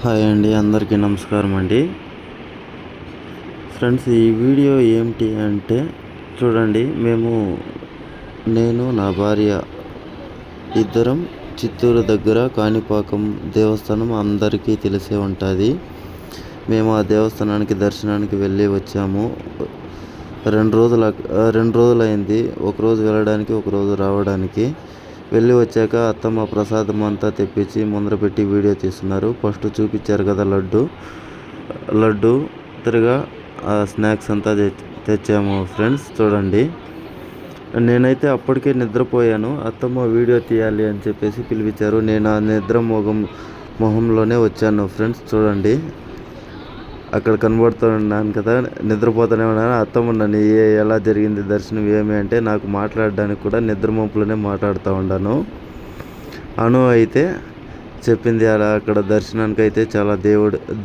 Hi అండి, అందరికీ నమస్కారం అండి. ఫ్రెండ్స్, ఈ వీడియో ఏమిటి అంటే చూడండి. నేను నా భార్య ఇద్దరం చిత్తూరు దగ్గర కాణిపాకం దేవస్థానం అందరికీ తెలిసే ఉంటుంది. మేము ఆ దేవస్థానానికి దర్శనానికి వెళ్ళి వచ్చాము. 2 రోజులైంది. ఒకరోజు వెళ్ళడానికి, ఒకరోజు రావడానికి. వెళ్ళి వచ్చాక అత్తమ్మ ప్రసాదం అంతా తెప్పించి ముందర పెట్టి వీడియో తీస్తున్నారు. ఫస్ట్ చూపించారు కదా లడ్డు తిరగా స్నాక్స్ అంతా తెచ్చాము ఫ్రెండ్స్. చూడండి, నేనైతే అప్పటికే నిద్రపోయాను. అత్తమ్మ వీడియో తీయాలి అని చెప్పేసి పిలిపించారు. నేను ఆ నిద్ర మొహంలోనే వచ్చాను ఫ్రెండ్స్. చూడండి, అక్కడ కనబడుతున్నాను కదా, నిద్రపోతూనే ఉన్నాను. అత్తమ్మ నన్ను ఎలా జరిగింది దర్శనం ఏమి అంటే నాకు మాట్లాడడానికి కూడా నిద్ర మొంపులోనే మాట్లాడుతూ ఉన్నాను. అను అయితే చెప్పింది అలా అక్కడ దర్శనానికి అయితే చాలా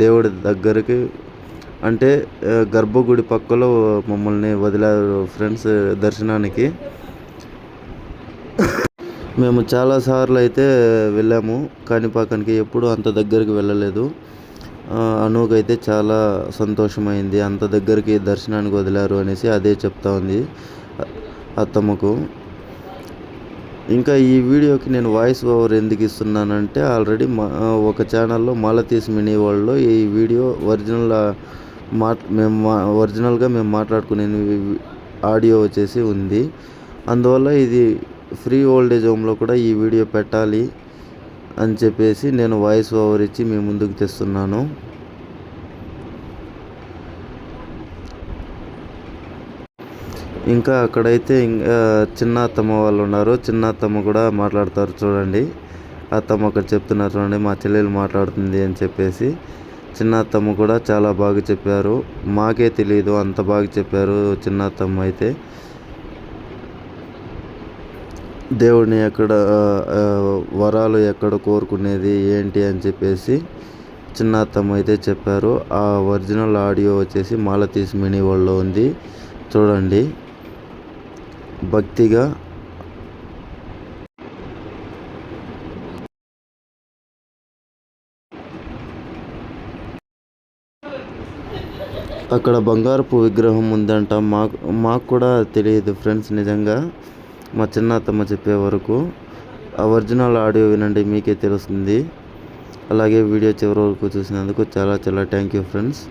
దేవుడి దగ్గరికి అంటే గర్భగుడి పక్కలో మమ్మల్ని వదిలారు ఫ్రెండ్స్ దర్శనానికి. మేము చాలాసార్లు అయితే వెళ్ళాము కాణిపాకానికి, ఎప్పుడూ అంత దగ్గరికి వెళ్ళలేదు. అనుకైతే చాలా సంతోషమైంది, అంత దగ్గరికి దర్శనానికి వదిలారు అనేసి అదే చెప్తా ఉంది అత్తమ్మకు. ఇంకా ఈ వీడియోకి నేను వాయిస్ ఓవర్ ఎందుకు ఇస్తున్నానంటే ఆల్రెడీ ఒక ఛానల్లో మాలతీస్ మినీ వరల్డ్లో ఈ వీడియో ఒరిజినల్గా మేము మాట్లాడుకునే ఆడియో వచ్చేసి ఉంది. అందువల్ల ఇది ఫ్రీ ఓల్డేజ్ హోమ్లో కూడా ఈ వీడియో పెట్టాలి అని చెప్పేసి నేను వాయిస్ ఓవర్ ఇచ్చి మీ ముందుకు తెస్తున్నాను. ఇంకా అక్కడైతే చిన్న అత్తమ్మ వాళ్ళు ఉన్నారు. చిన్న అత్తమ్మ కూడా మాట్లాడతారు చూడండి. అత్తమ్మ అక్కడ చెప్తున్నారు చూడండి, మా చెల్లెలు మాట్లాడుతుంది అని చెప్పేసి. చిన్న అత్తమ్మ కూడా చాలా బాగా చెప్పారు. మాకే తెలియదు, అంత బాగా చెప్పారు చిన్న అత్తమ్మ అయితే. దేవుడిని వరాలు ఎక్కడ కోరుకునేది ఏంటి అని చెప్పేసి చిన్న అత్తమ్మ అయితే చెప్పారు. ఆ ఒరిజినల్ ఆడియో వచ్చేసి మాలతీస్ మినీ వరల్డ్లో ఉంది. చూడండి, భక్తిగా అక్కడ బంగారపు విగ్రహం ఉందంట. మాకు కూడా తెలియదు ఫ్రెండ్స్. నిజంగా మా చిన్న అత్తమ్మ చెప్పే వరకు ఆ ఒరిజినల్ ఆడియో వినండి, మీకే తెలుస్తుంది. అలాగే వీడియో చివరి వరకు చూసినందుకు చాలా చాలా థ్యాంక్ యూ ఫ్రెండ్స్.